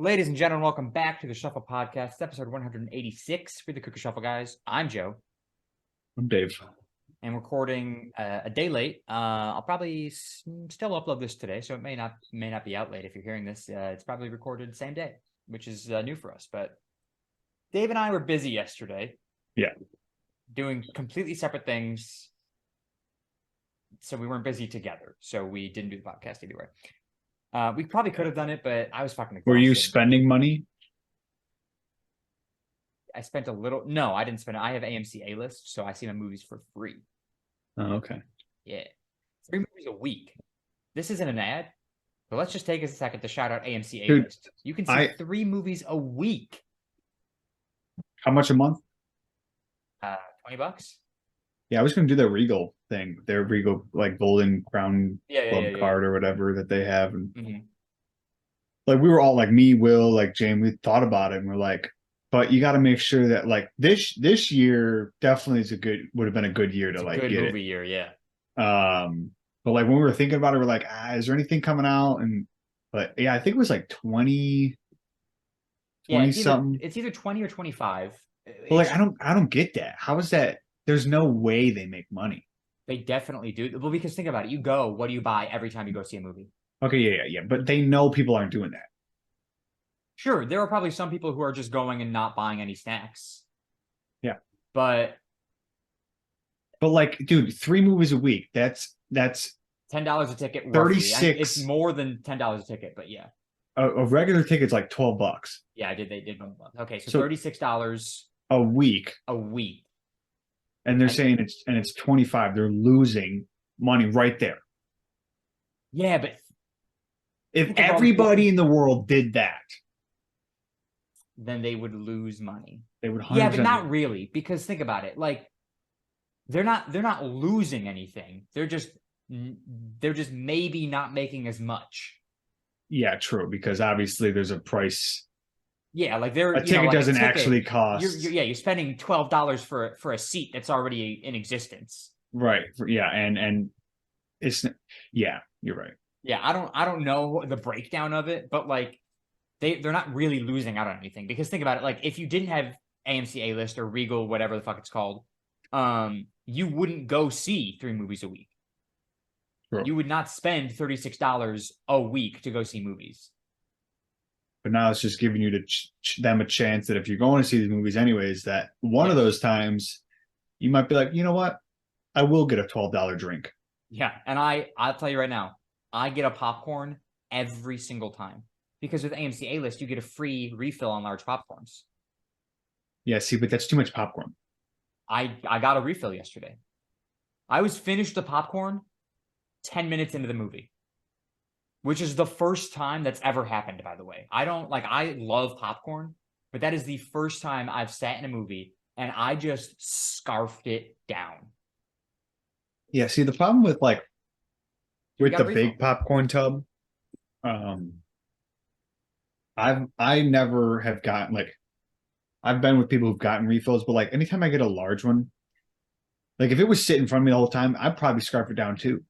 Ladies and gentlemen, welcome back to the Shuffle Podcast. It's episode 186 for the Cookie Shuffle guys. I'm Joe. I'm Dave. And recording a day late. I'll probably still upload this today, so it may not be out late if you're hearing this. It's probably recorded the same day, which is new for us. But Dave and I were busy yesterday. Yeah. Doing completely separate things. So we weren't busy together. So we didn't do the podcast either way. We probably could have done it, but I was fucking exhausted. Were you spending money? I spent a little. No, I didn't spend it. I have AMC A-List, so I see my movies for free. Oh, okay. Yeah. 3 movies a week. This isn't an ad, but let's just take a second to shout out AMC A-List. You can see 3 movies a week. How much a month? $20. Yeah, I was going to do the Regal thing. Their Regal, like, Golden Crown Club card or whatever that they have. And like, we were all like, me, Will, like, James, we thought about it and we're like, but you got to make sure that like this year definitely would have been a good year to like get movie it. Year, yeah. But like when we were thinking about it, we're like, is there anything coming out? But yeah, I think it was like 20 something. It's either 20 or 25. But like, I don't get that. How is that? There's no way they make money. They definitely do. Well, because think about it. You go, what do you buy every time you go see a movie? Okay, yeah. But they know people aren't doing that. Sure, there are probably some people who are just going and not buying any snacks. Yeah. But like, dude, 3 movies a week. That's $10 a ticket. 36. It's more than $10 a ticket, but yeah. A regular ticket's like $12. Yeah, they did one month. Okay, so $36 a week. And they're saying it's 25. They're losing money right there. Yeah, but if everybody in the world did that, then they would lose money. They would 100%. Yeah, but not really, because think about it. Like they're not losing anything. They're just maybe not making as much. Yeah, true, because obviously there's a price. Yeah, like a ticket doesn't actually cost. You're spending $12 for a seat that's already in existence. Right. Yeah, and it's you're right. Yeah, I don't know the breakdown of it, but like they're not really losing out on anything, because think about it. Like if you didn't have AMC A-List or Regal, whatever the fuck it's called, you wouldn't go see 3 movies a week. Sure. You would not spend $36 a week to go see movies. But now it's just giving you them a chance that if you're going to see these movies anyways, that one of those times you might be like, you know what? I will get a $12 drink. Yeah, and I'll tell you right now, I get a popcorn every single time. Because with AMC A-List, you get a free refill on large popcorns. Yeah, see, but that's too much popcorn. I got a refill yesterday. I was finished the popcorn 10 minutes into the movie, which is the first time that's ever happened, by the way. I love popcorn, but that is the first time I've sat in a movie and I just scarfed it down. Yeah, see, the problem with the big popcorn tub, I never have gotten I've been with people who've gotten refills, but like anytime I get a large one, like if it was sitting in front of me the whole time, I'd probably scarf it down too.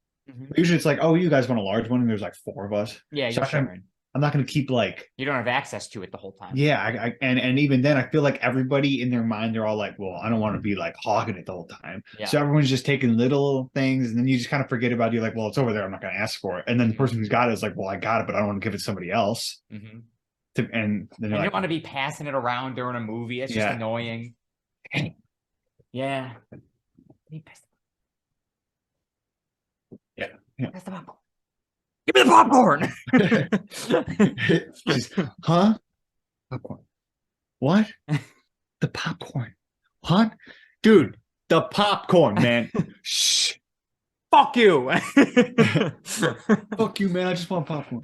Usually it's like, oh, you guys want a large one, and there's like 4 of us. Yeah, you're sharing. I'm not going to keep you don't have access to it the whole time. Yeah, and even then I feel like everybody in their mind, they're all like, well, I don't want to be like hogging it the whole time. Yeah. So everyone's just taking little things, and then you just kind of forget about it. You're like, well, it's over there, I'm not going to ask for it. And then the person who's got it is like, well, I got it, but I don't want to give it to somebody else. And then you don't want to be passing it around during a movie. It's just annoying. Yeah. Yeah. Pass the popcorn. Give me the popcorn. Huh? Popcorn. What? The popcorn. What? Dude, the popcorn, man. Shh. Fuck you. Fuck you, man. I just want popcorn.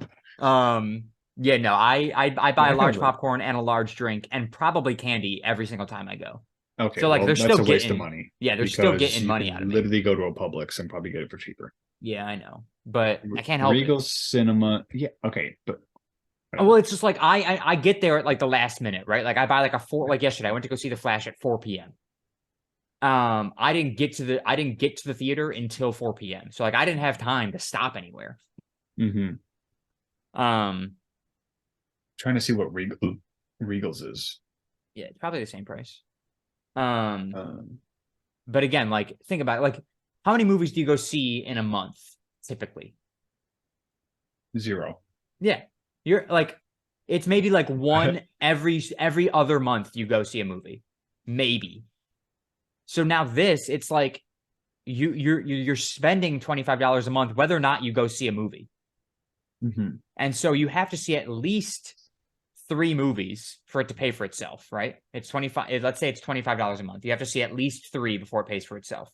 Yeah, no, I buy a large popcorn and a large drink and probably candy every single time I go. Okay, so like they're still getting waste of money. Yeah, they're still getting money out of it. Literally go to a Publix and probably get it for cheaper. Yeah, I know, but I can't help Regal Cinema. Yeah, okay, but well, it's just like I get there at like the last minute, right? Like I buy like a 4. Like yesterday, I went to go see The Flash at 4 p.m. I didn't get to the theater until 4 p.m. So like I didn't have time to stop anywhere. trying to see what Regal's is. Yeah, it's probably the same price. But again, like think about it. Like, how many movies do you go see in a month typically? 0. Yeah, you're like, it's maybe like one every other month you go see a movie, maybe. So now this, it's like you're spending $25 a month whether or not you go see a movie. Mm-hmm. And so you have to see at least 3 movies for it to pay for itself, right? It's 25. Let's say it's $25 a month. You have to see at least 3 before it pays for itself.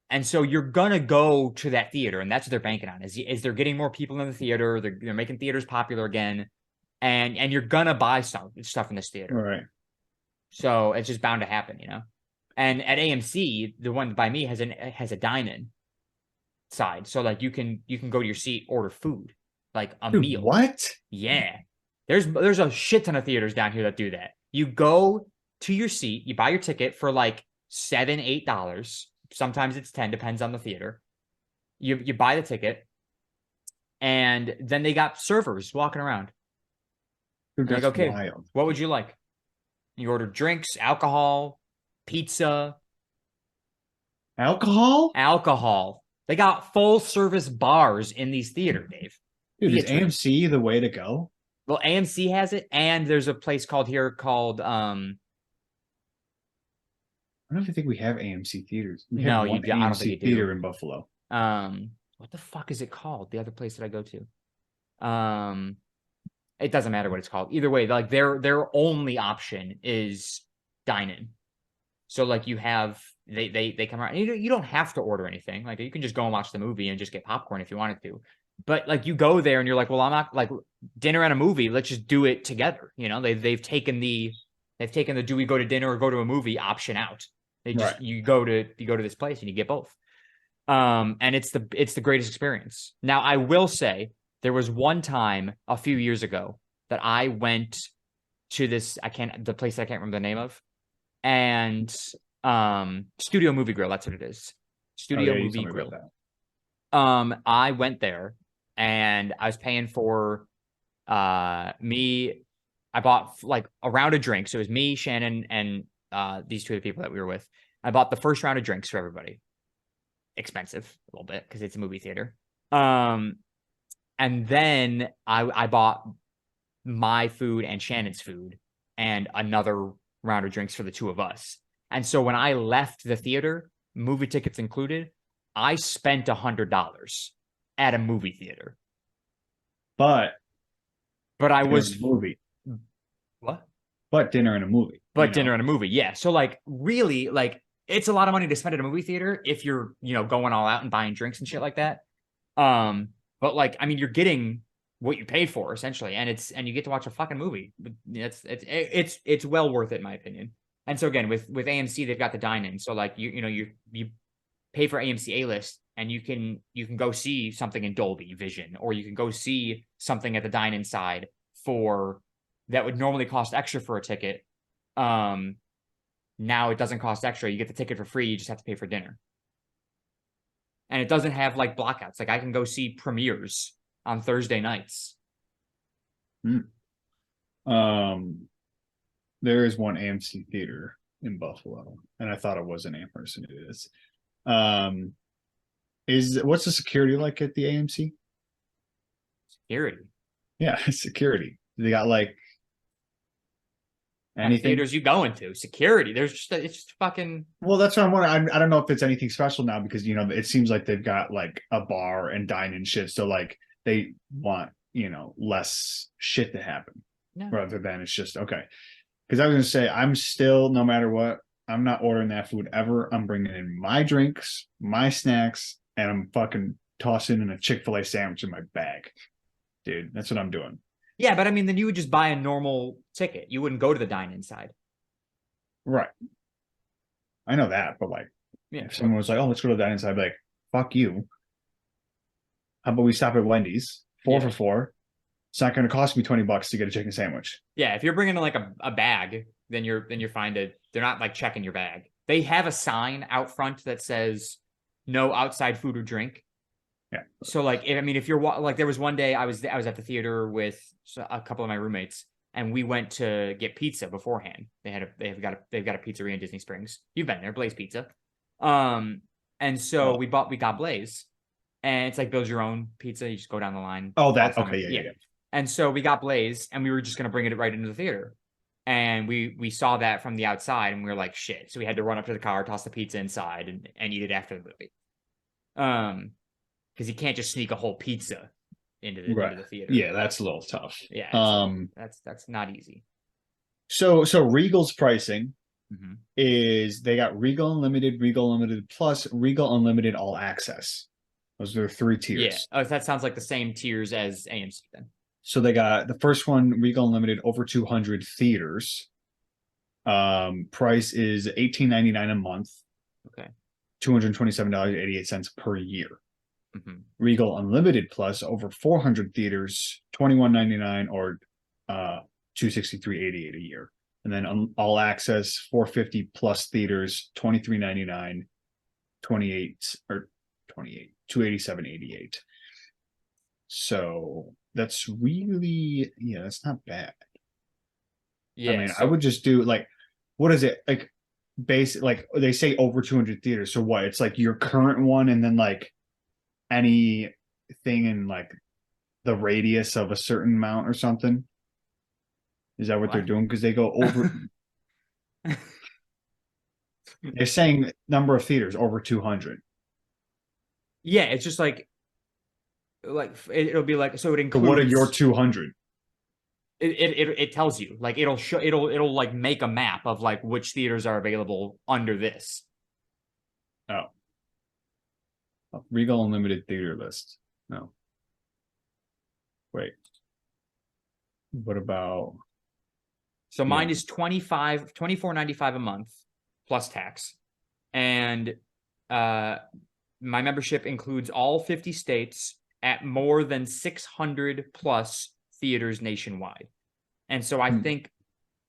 And so you're gonna go to that theater, and that's what they're banking on. Is they're getting more people in the theater. They're making theaters popular again, and you're gonna buy stuff in this theater. Right. So it's just bound to happen, you know. And at AMC, the one by me has a dine-in side, so like you can go to your seat, order food, like a meal. What? Yeah, there's a shit ton of theaters down here that do that. You go to your seat, you buy your ticket for like $7-8. Sometimes it's 10, depends on the theater. You buy the ticket, and then they got servers walking around. Dude, that's like, okay, wild. What would you like? You order drinks, alcohol, pizza. Alcohol? Alcohol. They got full service bars in these theaters, Dave. Dude, is AMC the way to go? Well, AMC has it, and there's a place called I don't even think we have AMC theaters. We no, have one I don't think you do. theater in Buffalo. What the fuck is it called? The other place that I go to. It doesn't matter what it's called. Either way, like their only option is dine-in. So like you have they come around. You don't have to order anything. Like you can just go and watch the movie and just get popcorn if you wanted to. But like you go there and you're like, well, I'm not like dinner and a movie. Let's just do it together. You know, they've taken the do we go to dinner or go to a movie option out. They just right. you go to this place and you get both. And it's the greatest experience. Now I will say there was one time a few years ago that I went to the place that I can't remember the name of, and Studio Movie Grill. That's what it is. Studio Movie Grill. I went there and I was paying for me. I bought like a round of drinks. So it was me, Shannon, and these 2 other people that we were with. I bought the first round of drinks for everybody. Expensive a little bit because it's a movie theater. And then I bought my food and Shannon's food and another round of drinks for the 2 of us. And so when I left the theater, movie tickets included, I spent $100 at a movie theater. But I was movie. What? But dinner and a movie. But dinner and a movie, yeah. So like really, like it's a lot of money to spend at a movie theater if you're, going all out and buying drinks and shit like that. But like, I mean, you're getting what you paid for essentially, and you get to watch a fucking movie. It's well worth it in my opinion. And so again, with AMC, they've got the dine-in. So like you pay for AMC A-List and you can go see something in Dolby Vision, or you can go see something at the dine-in side that would normally cost extra for a ticket. Now it doesn't cost extra. You get the ticket for free. You just have to pay for dinner. And it doesn't have like blockouts. Like I can go see premieres on Thursday nights. There is one AMC theater in Buffalo, and I thought it was in Amherst, and it is. What's the security like at the AMC? Security. Yeah, security. They got like anything? Theaters you go into security. It's just fucking. Well, that's what I'm wondering. I don't know if it's anything special now because it seems like they've got like a bar and dine-in shit. So like they want less shit to happen rather than it's just okay. Because I was gonna say I'm still, no matter what, I'm not ordering that food ever. I'm bringing in my drinks, my snacks, and I'm fucking tossing in a Chick-fil-A sandwich in my bag, dude. That's what I'm doing. Yeah, but I mean, then you would just buy a normal ticket. You wouldn't go to the dine-in side. Right. I know that, but like, if someone was like, "Oh, let's go to the dine-in side," I'd be like, "Fuck you." How about we stop at Wendy's, 4 for $4? It's not going to cost me $20 to get a chicken sandwich. Yeah, if you're bringing in like a bag, then you're fine to. They're not like checking your bag. They have a sign out front that says "No outside food or drink." Yeah. So like, if you're like, there was one day I was at the theater with a couple of my roommates, and we went to get pizza beforehand. They've got a pizzeria in Disney Springs. You've been there, Blaze Pizza. And so we got Blaze, and it's like build your own pizza. You just go down the line. Oh, that okay, yeah. And so we got Blaze, and we were just gonna bring it right into the theater. And we saw that from the outside, and we were like, shit. So we had to run up to the car, toss the pizza inside, and eat it after the movie. Because you can't just sneak a whole pizza into the theater. Yeah, that's a little tough. Yeah, that's not easy. So Regal's pricing is they got Regal Unlimited, Regal Unlimited Plus, Regal Unlimited All Access. Those are 3 tiers. Yeah. Oh, that sounds like the same tiers as AMC then. So they got the first one, Regal Unlimited, over 200 theaters. Price is $18.99 a month. Okay. $227.88 per year. Regal Unlimited Plus, over 400 theaters, $21.99 or $263.88 a year. And then All Access, 450 plus theaters, $23.99, $287.88. So that's really, that's not bad. Yeah, I mean, I would just do like, what is it like? Like they say over 200 theaters. So what? It's like your current one, and then like anything in like the radius of a certain amount or something. Is that what they're doing? Because they go over. They're saying number of theaters over 200. Yeah, it's just like it'll be like, so it includes. So what are your 200? It tells you, like, it'll like make a map of like which theaters are available under this. Oh. Regal Unlimited theater list. No. Wait. What about? So mine is $24.95 a month plus tax. And my membership includes all 50 states at more than 600 plus theaters nationwide. And so I think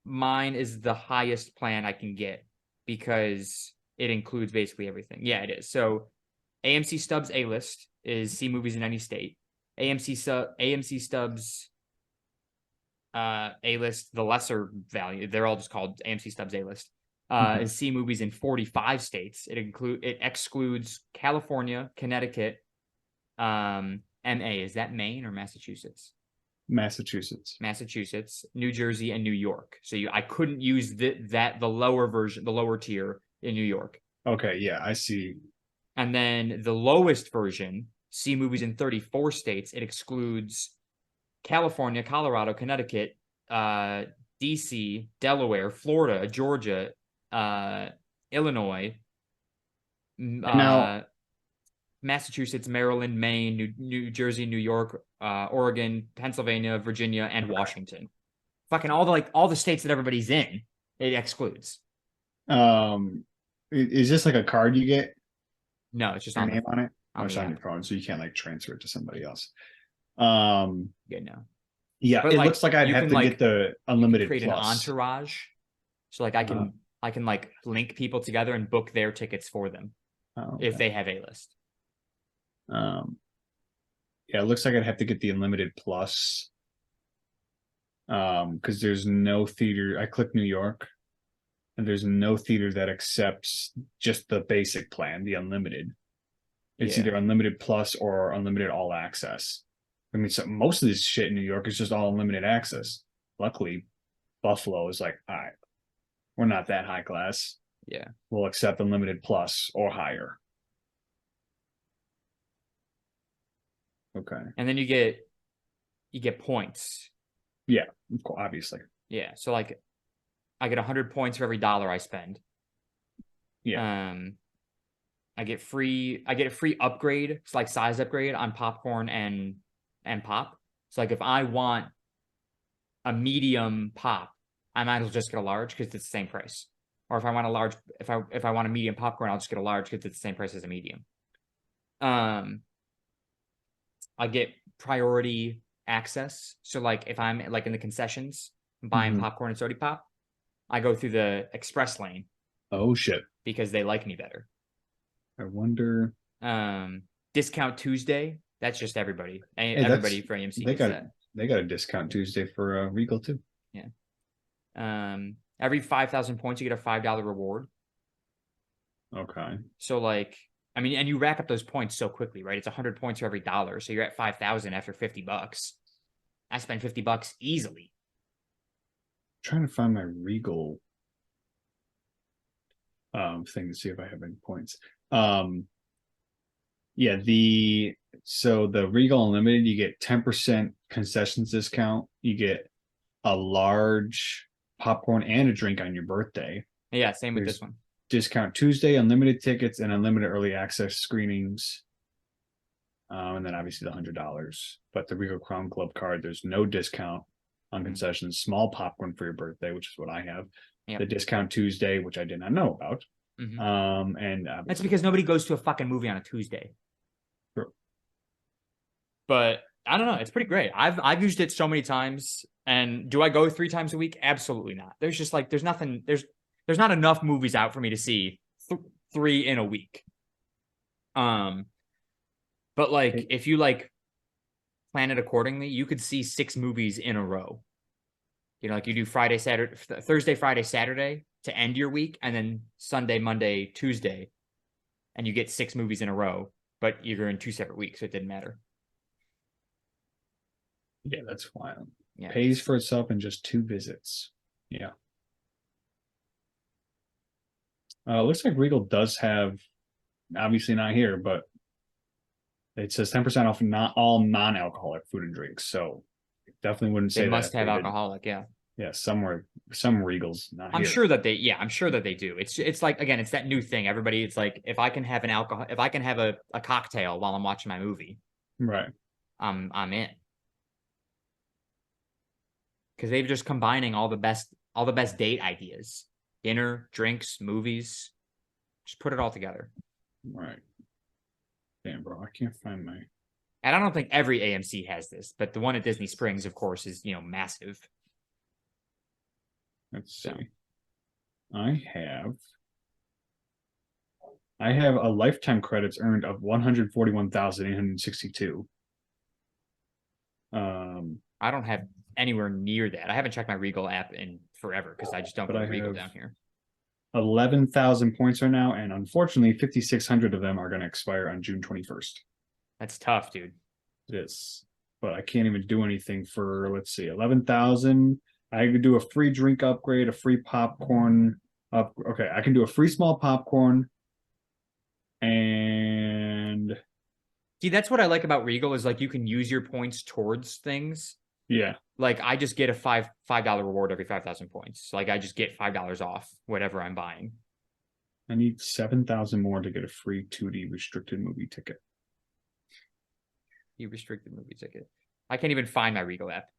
mine is the highest plan I can get because it includes basically everything. Yeah, it is. So AMC Stubs A-List is see movies in any state. AMC Stubs A-List, the lesser value, they're all just called AMC Stubs A-List, is see movies in 45 states. It excludes California, Connecticut, MA. Is that Maine or Massachusetts? Massachusetts, New Jersey, and New York. So I couldn't use the lower version, the lower tier in New York. Okay, yeah, I see. And then the lowest version, see movies in 34 states, it excludes California, Colorado, Connecticut, DC, Delaware, Florida, Georgia, Illinois, now, Massachusetts, Maryland, Maine, New Jersey, New York, Oregon, Pennsylvania, Virginia, and Washington. Fucking all the states that everybody's in, it excludes. Is this like a card you get? No, it's just your on name on it. On your phone, so you can't like transfer it to somebody else. Yeah, no. Yeah, but it looks like I'd have to get the unlimited create plus. An entourage. So like I can like link people together and book their tickets for them if they have A-List. Yeah, it looks like I'd have to get the unlimited plus. Because there's no theater. I click New York, and there's no theater that accepts just the basic plan, the unlimited. It's either unlimited plus or unlimited all access. I mean, so most of this shit in New York is just all unlimited access. Luckily, Buffalo is like, all right, we're not that high class. Yeah. We'll accept unlimited plus or higher. Okay. And then you get points. Yeah, obviously. Yeah. So like I get 100 points for every $1 I spend. Yeah. I get a free upgrade. It's like size upgrade on popcorn and pop. So like if I want a medium pop, I might as well just get a large because it's the same price. Or if I want a large, if I want a medium popcorn, I'll just get a large because it's the same price as a medium. I get priority access. So like if I'm like in the concessions buying popcorn and soda pop, I go through the express lane. Oh shit. Because they like me better. I wonder. Discount Tuesday. That's just everybody. Everybody for AMC. They got a Discount Tuesday for Regal too. Yeah. Every 5,000 points, you get a $5 reward. Okay. So like, I mean, and you rack up those points so quickly, right? It's 100 points for every $1. So you're at 5,000 after $50. I spend $50 easily. I'm trying to find my Regal thing to see if I have any points. Yeah, the Regal Unlimited, you get 10% concessions discount. You get a large popcorn and a drink on your birthday. Yeah, same with this one. Discount Tuesday, unlimited tickets, and unlimited early access screenings. And then obviously the $100. But the Regal Crown Club card, there's no discount on concessions. Small popcorn for your birthday, which is what I have. Yep. The Discount Tuesday, which I did not know about. And that's because nobody goes to a fucking movie on a Tuesday. True. But I don't know. It's pretty great. I've used it so many times. And do I go 3 times a week? Absolutely not. There's just like, there's not enough movies out for me to see 3 in a week. But like, if you like plan it accordingly, you could see 6 movies in a row. You know, like you do Thursday, Friday, Saturday to end your week, and then Sunday, Monday, Tuesday, and you get 6 movies in a row, but you're in 2 separate weeks, so it didn't matter. Yeah, that's wild. Yeah. Pays for itself in just 2 visits. Yeah. Looks like Regal does have, obviously not here, but it says 10% off not all non-alcoholic food and drinks. So definitely wouldn't say they must have alcoholic. Yeah. Yeah. Some Regals not I'm here. sure that they do. It's like, again, it's that new thing. Everybody, it's like, if I can have a cocktail while I'm watching my movie. Right. I'm in. Because they're just combining all the best date ideas. Dinner, drinks, movies. Just put it all together. Right. Damn, bro, I can't find my... And I don't think every AMC has this, but the one at Disney Springs, of course, is, massive. Let's see. So. I have a lifetime credits earned of 141,862. I don't have anywhere near that. I haven't checked my Regal app in forever because I just don't go Regal down here. 11,000 points right now, and unfortunately 5,600 of them are going to expire on June 21st. That's tough, dude. It is, but I can't even do anything for, let's see, 11,000. I could do a free drink upgrade, a free popcorn up. Okay, I can do a free small popcorn, and see, that's what I like about Regal is like you can use your points towards things. Yeah. Like I just get a $5 reward every 5,000 points. Like I just get $5 off whatever I'm buying. I need 7,000 more to get a free 2D restricted movie ticket. You restricted movie ticket. I can't even find my Regal app.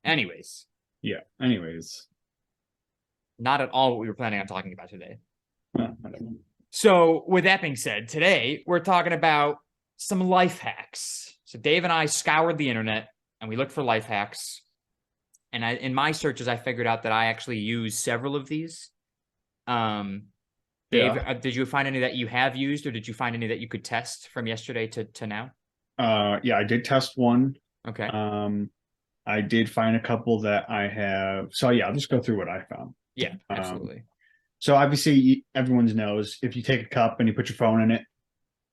Anyways. Yeah. Anyways. Not at all what we were planning on talking about today. So with that being said, today we're talking about some life hacks. So Dave and I scoured the internet and we looked for life hacks. And in my searches, I figured out that I actually use several of these. Dave, did you find any that you have used, or did you find any that you could test from yesterday to now? Yeah, I did test one. Okay. I did find a couple that I have. So yeah, I'll just go through what I found. Yeah, absolutely. So obviously everyone knows if you take a cup and you put your phone in it,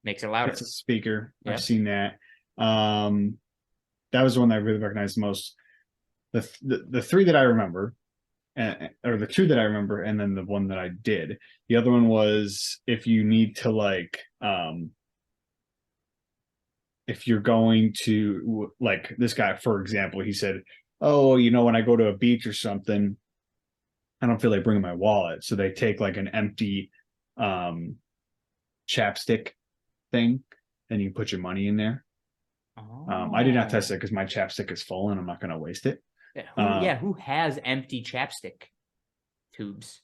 makes it louder. It's a speaker. Yep. I've seen that. That was the one that I really recognized the most. The 3 that I remember, or the 2 that I remember, and then the one that I did. The other one was if you need to like, if you're going to, like, this guy, for example, he said, oh, when I go to a beach or something, I don't feel like bringing my wallet. So they take like an empty chapstick thing and you put your money in there. Oh. I did not test it because my chapstick is full and I'm not going to waste it. Yeah, who has empty chapstick tubes?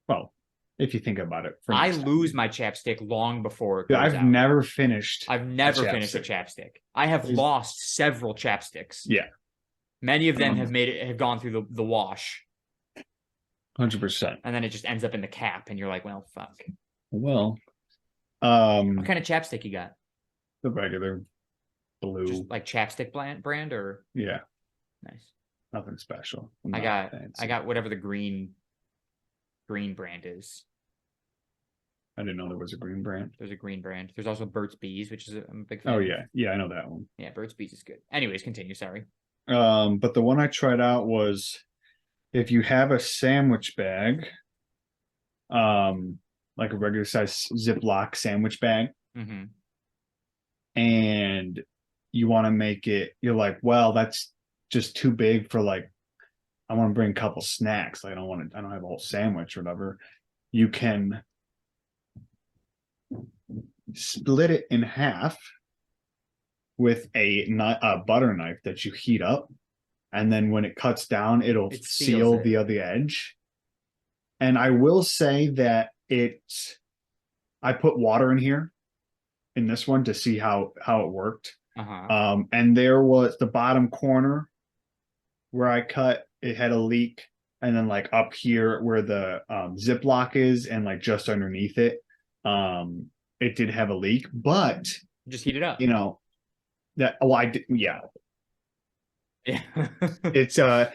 Well, if you think about it. I lose my chapstick long before it goes I've out. never finished. I've never finished a chapstick. I have lost several chapsticks. Yeah. Many of them have gone through the wash. 100%. And then it just ends up in the cap and you're like, well, fuck. Well, What kind of chapstick you got? The regular blue. Just like chapstick brand or? Yeah. Nice. Nothing special. I got whatever the green brand is. I didn't know there was a green brand. There's a green brand. There's also Burt's Bees, which is I'm a big fan. Oh yeah, yeah, I know that one. Yeah, Burt's Bees is good. Anyways, continue. Sorry. But the one I tried out was if you have a sandwich bag, like a regular size Ziploc sandwich bag, and you want to make it, you're like, well, that's just too big for like, I want to bring a couple snacks. I don't have a whole sandwich or whatever. You can split it in half with a butter knife that you heat up, and then when it cuts down, it'll seal the other edge. And I will say that I put water in here in this one to see how it worked. And there was the bottom corner where I cut, it had a leak, and then like up here where the Ziploc is and like just underneath it, it did have a leak, but just heat it up. You know, I did, yeah. Yeah. It's yeah,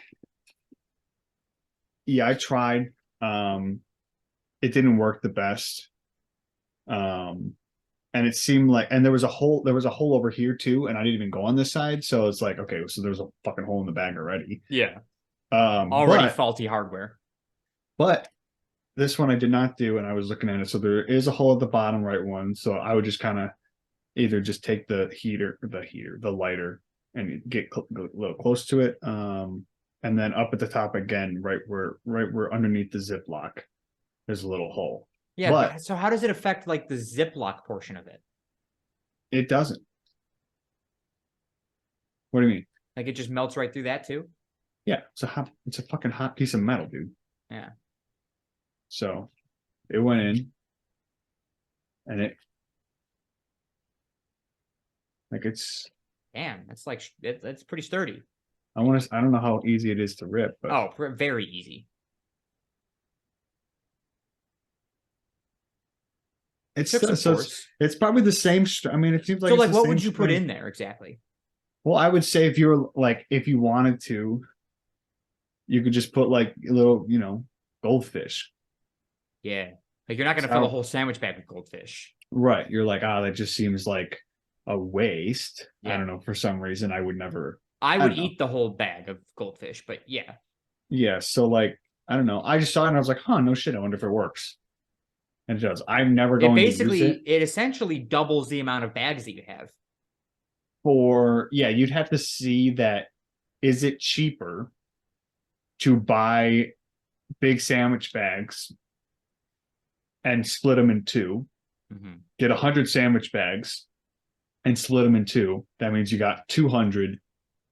I tried. It didn't work the best. And it seemed like, and there was a hole over here too, and I didn't even go on this side, so it's like, okay, so there's a fucking hole in the bag already. Yeah. Already faulty hardware. But this one I did not do, and I was looking at it, so there is a hole at the bottom right one, so I would just kind of either just take the lighter, and get a little close to it, and then up at the top again, right where underneath the Ziploc, there's a little hole. Yeah, but so how does it affect like the Ziploc portion of it? It doesn't. What do you mean? Like it just melts right through that too? Yeah, it's a fucking hot piece of metal, dude. Yeah. So it went in, and it's damn, that's like that's pretty sturdy. I don't know how easy it is to rip, but very easy. It's probably the same. I mean, it seems like so. Like, what would you put in there exactly? Well, I would say if you wanted to, you could just put like a little, goldfish. Yeah, like you're not going to fill a whole sandwich bag with goldfish, right? You're like, that just seems like a waste. Yeah. I don't know, for some reason, I would never. I would eat the whole bag of goldfish, but yeah. Yeah, so like, I don't know. I just saw it and I was like, no shit. I wonder if it works. And it does. I'm never going to use it. It essentially doubles the amount of bags that you have. You'd have to see that. Is it cheaper to buy big sandwich bags and split them in two, get 100 sandwich bags and split them in two? That means you got 200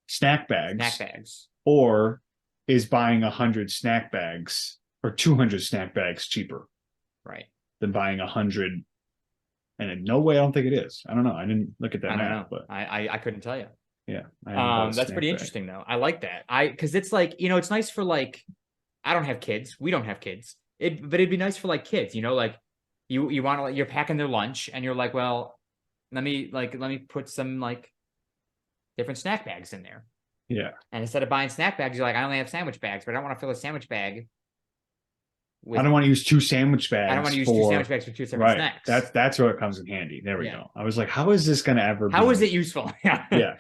snack bags. Or is buying 100 snack bags or 200 snack bags cheaper? Right. Than buying 100, and in no way I don't think it is. I don't know. I didn't look at that math, but I couldn't tell you. Yeah, that's pretty interesting though. I like that. Because it's like, it's nice for like, I don't have kids. We don't have kids. But it'd be nice for like kids. Like you want to, like, you're packing their lunch and you're like, well, let me put some like different snack bags in there. Yeah. And instead of buying snack bags, you're like, I only have sandwich bags, but I don't want to fill a sandwich bag. I don't want to use two sandwich bags. I don't want to use two sandwich bags for two separate snacks. That's where it comes in handy. There we go. I was like, how is this going to ever? How is it useful? Yeah.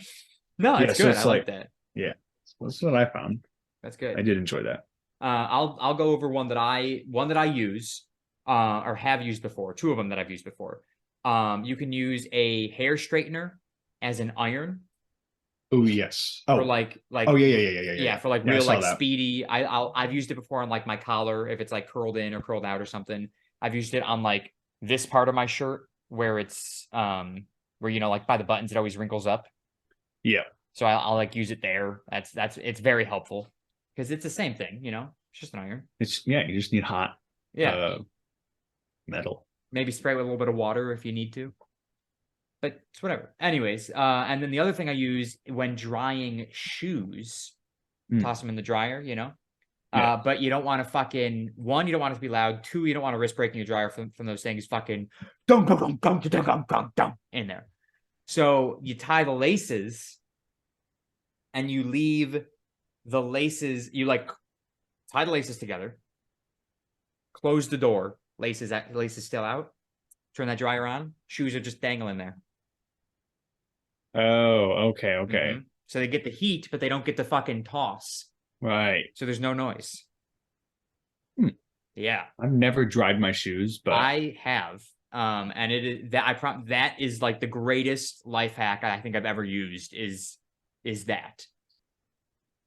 No, it's good. I like that. Yeah, that's what I found. That's good. I did enjoy that. I'll go over one that I use, or have used before. Two of them that I've used before. You can use a hair straightener as an iron. Oh yes. For like oh yeah. For like real like speedy. I've used it before on like my collar if it's like curled in or curled out or something. I've used it on like this part of my shirt where it's where like by the buttons it always wrinkles up. Yeah. So I'll like use it there. It's very helpful because it's the same thing. It's just an iron. You just need hot. Metal. Maybe spray with a little bit of water if you need to. But it's whatever. Anyways, and then the other thing I use when drying shoes, toss them in the dryer, But you don't want to fucking, one, you don't want it to be loud. Two, you don't want to risk breaking your dryer from those things fucking dum, dum, dum, dum, dum, dum, dum, dum, in there. So you tie the laces and you leave the laces, you like tie the laces together, close the door, laces still out, turn that dryer on, shoes are just dangling there. Oh, okay. So they get the heat, but they don't get the fucking toss. Right. So there's no noise. Yeah. I've never dried my shoes, but I have. And it is that is like the greatest life hack I think I've ever used is that.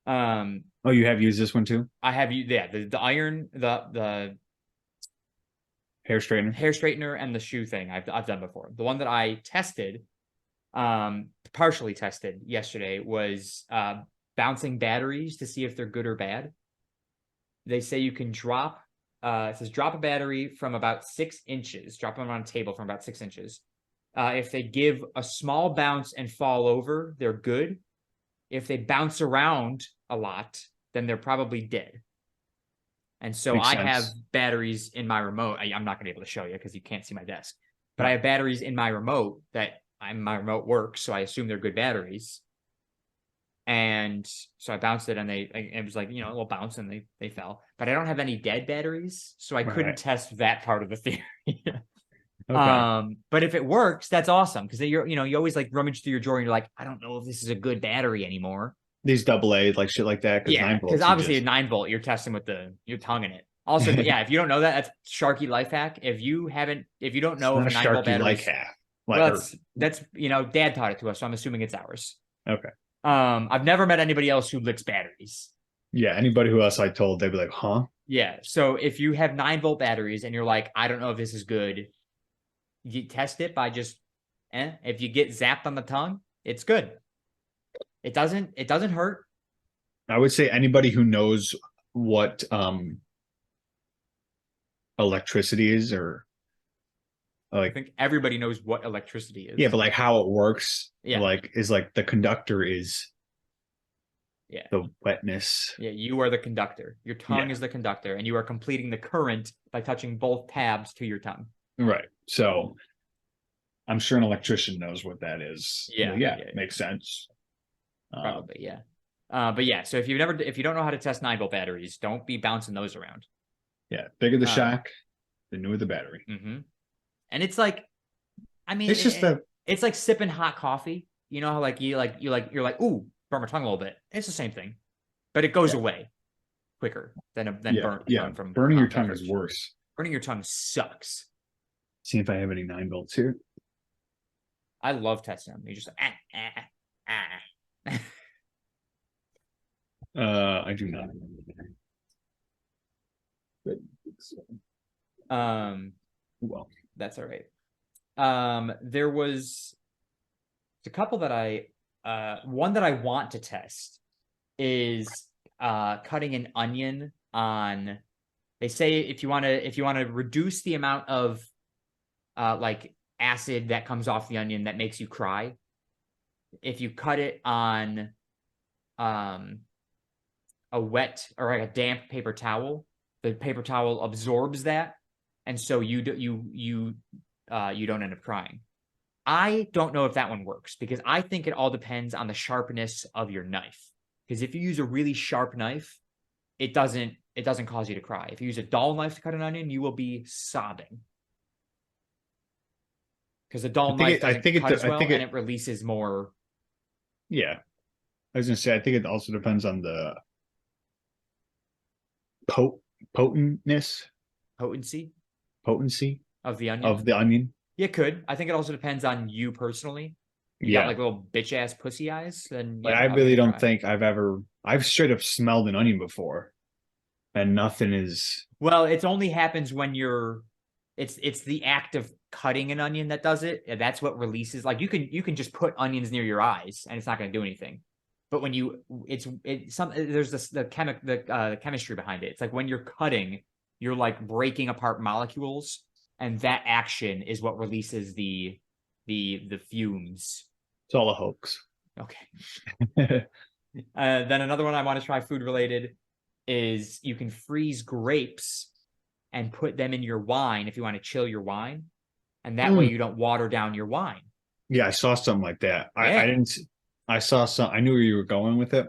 Oh, you have used this one too? I have you the iron, the hair straightener and the shoe thing I've done before. The one that I tested, partially tested yesterday was bouncing batteries to see if they're good or bad. They say you can drop it says drop a battery from about 6 inches, drop them on a table from about 6 inches. If they give a small bounce and fall over, they're good. If they bounce around a lot, then they're probably dead. And so I have batteries in my remote. I'm not going to be able to show you because you can't see my desk. But I have batteries in my remote my remote works, so I assume they're good batteries. And so I bounced it, and it was like, a little bounce, and they fell. But I don't have any dead batteries, so I couldn't test that part of the theory. Okay. But if it works, that's awesome, because you always like rummage through your drawer and you're like, I don't know if this is a good battery anymore. These AA, like shit like that. Yeah, because obviously a 9-volt, you're testing with your tongue in it. Also, yeah, if you don't know that, that's Sharky life hack. If you don't know if a 9-volt battery, life hack. Well, that's Dad taught it to us, so I'm assuming it's ours. Okay. I've never met anybody else who licks batteries. Yeah, anybody who else I told, they'd be like, huh? Yeah. So if you have 9-volt batteries and you're like, I don't know if this is good, you test it by just, if you get zapped on the tongue, it's good. It doesn't hurt. I would say anybody who knows what electricity is, or I think everybody knows what electricity is. Yeah, but like how it works, yeah, is like the conductor is the wetness. Yeah, you are the conductor. Your tongue is the conductor, and you are completing the current by touching both tabs to your tongue. Right. So I'm sure an electrician knows what that is. Yeah. Makes sense. Probably, yeah. But yeah, so if you don't know how to test 9-volt batteries, don't be bouncing those around. Yeah, bigger the shock, the newer the battery. Mm-hmm. And it's like, I mean, it's like sipping hot coffee. You know how like you're like, ooh, burn my tongue a little bit. It's the same thing, but it goes away quicker than burn from burning your tongue is worse. Burning your tongue sucks. See if I have any 9-volts here. I love testing them. You just I do not. Well, that's all right. There was a couple that one that I want to test is cutting an onion on. They say if you want to reduce the amount of like acid that comes off the onion that makes you cry, if you cut it on a wet or like a damp paper towel, the paper towel absorbs that, and so you don't end up crying. I don't know if that one works, because I think it all depends on the sharpness of your knife. Because if you use a really sharp knife, it doesn't cause you to cry. If you use a dull knife to cut an onion, you will be sobbing. Because a dull knife doesn't cut as well, and it releases more. Yeah. I was going to say, I think it also depends on the potency of the onion. Yeah, it could. I think it also depends on you personally. You got like little bitch ass pussy eyes. Then I really don't think I've straight up smelled an onion before, and nothing is. Well, it only happens when it's the act of cutting an onion that does it. That's what releases. Like you can just put onions near your eyes and it's not going to do anything. But when there's the chemistry behind it. It's like when you're cutting, you're like breaking apart molecules, and that action is what releases the fumes. It's all a hoax. Okay. Then another one I want to try, food related. is you can freeze grapes and put them in your wine if you want to chill your wine. And that way you don't water down your wine. Yeah, I saw something like that. Yeah. I didn't. I saw some. I knew where you were going with it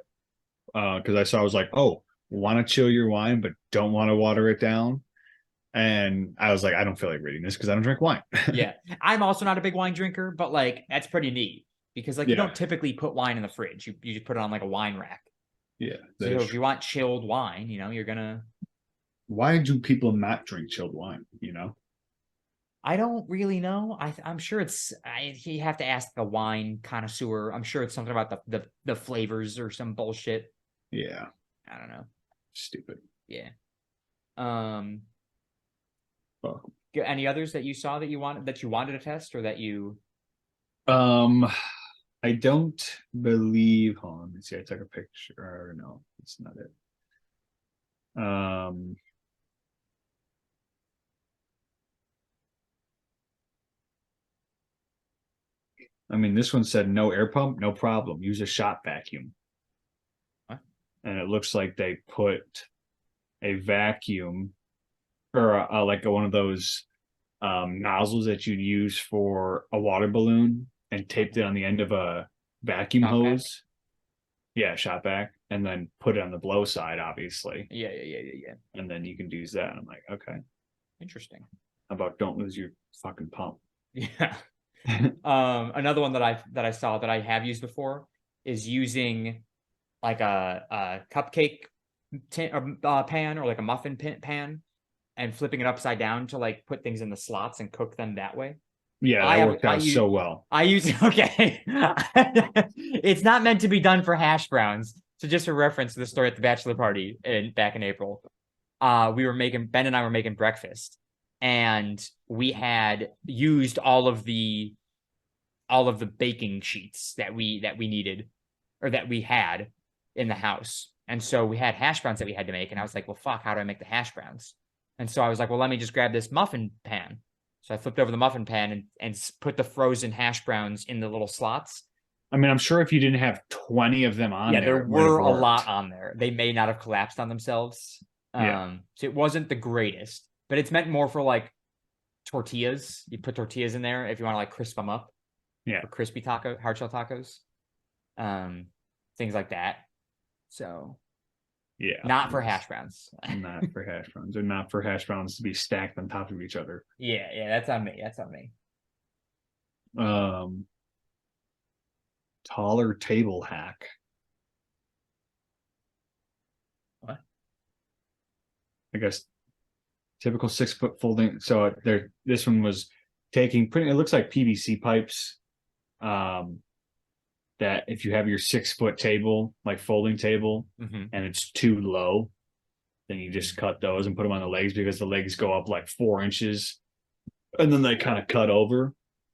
because I was like, oh, want to chill your wine, but don't want to water it down. And I was like, I don't feel like reading this because I don't drink wine. Yeah, I'm also not a big wine drinker, but like that's pretty neat because like you don't typically put wine in the fridge. You just put it on like a wine rack. Yeah. So if you want chilled wine, you know, you're gonna. Why do people not drink chilled wine? You know. I don't really know. I'm sure it's. You have to ask a wine connoisseur. I'm sure it's something about the flavors or some bullshit. Yeah. I don't know. Stupid. Yeah. Any others that you saw that you wanted to test or that you? I don't believe. Hold on. Let me see. I took a picture. Or no, it's not it. I mean, this one said no air pump, no problem. Use a shop vacuum. What? And it looks like they put a vacuum or like one of those nozzles that you'd use for a water balloon and taped it on the end of a vacuum hose. Yeah, shop vac, and then put it on the blow side, obviously. Yeah. And then you can use that. I'm like, okay. Interesting. How about don't lose your fucking pump? Yeah. Another one that I saw that I have used before is using like a cupcake pan or like a muffin pan and flipping it upside down to like put things in the slots and cook them that way. Yeah, that worked out so well. I use okay. It's not meant to be done for hash browns. So just for reference to the story at the bachelor party back in April, Ben and I were making breakfast, and we had used all of the baking sheets that we needed or that we had in the house. And so we had hash browns that we had to make. And I was like, well, fuck, how do I make the hash browns? And so I was like, well, let me just grab this muffin pan. So I flipped over the muffin pan and put the frozen hash browns in the little slots. I mean, I'm sure if you didn't have 20 of them on there were a lot on there. They may not have collapsed on themselves. So it wasn't the greatest, but it's meant more for like tortillas. You put tortillas in there if you want to like crisp them up. Yeah. For crispy hard shell tacos. Things like that. So yeah. Not for hash browns. Not for hash browns. Or not for hash browns to be stacked on top of each other. Yeah, that's on me. That's on me. Taller table hack. What? I guess typical 6-foot folding. So this one was taking it looks like PVC pipes. That if you have your 6-foot table, like folding table, and it's too low, then you just cut those and put them on the legs because the legs go up like 4 inches and then they kind of cut over.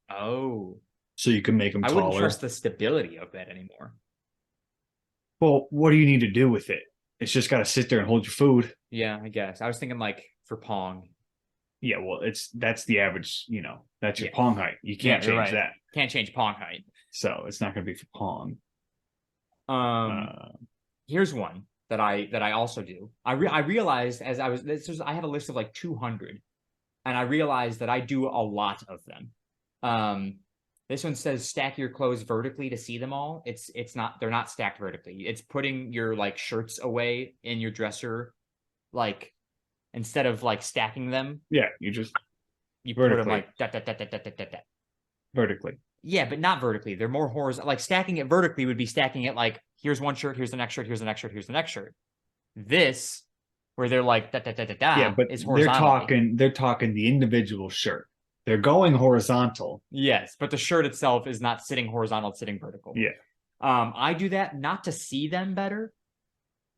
Oh. So you can make them taller. I wouldn't trust the stability of that anymore. Well, what do you need to do with it? It's just got to sit there and hold your food. Yeah, I guess. I was thinking like for Pong. Yeah, well, that's the average, that's your Pong height. You can't change that. Can't change Pong height. So it's not going to be for Pong. Here's one that I also do. I realized as I have a list of like 200, and I realized that I do a lot of them. This one says stack your clothes vertically to see them all. It's not, they're not stacked vertically. It's putting your like shirts away in your dresser, like instead of like stacking them. Yeah, you put them like vertically. Yeah, but not vertically. They're more horizontal. Like stacking it vertically would be stacking it like here's one shirt, here's the next shirt, here's the next shirt, here's the next shirt. This, where they're like yeah, but is they're talking the individual shirt. They're going horizontal. Yes, but the shirt itself is not sitting horizontal, it's sitting vertical. Yeah. I do that not to see them better,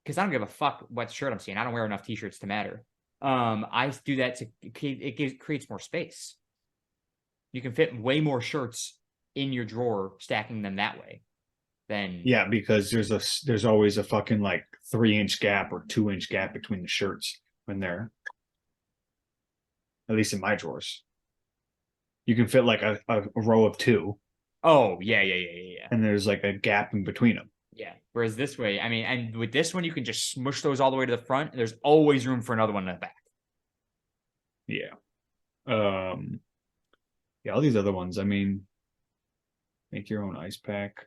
because I don't give a fuck what shirt I'm seeing. I don't wear enough t-shirts to matter. I do that to it creates more space. You can fit way more shirts in your drawer stacking them that way. Then because there's always a fucking like 3-inch gap or 2-inch gap between the shirts when they're, at least in my drawers. You can fit like a row of 2. Oh, yeah. And there's like a gap in between them. Yeah. Whereas this way, I mean, and with this one, you can just smush those all the way to the front. And there's always room for another one in the back. Yeah. Yeah, all these other ones, I mean, make your own ice pack.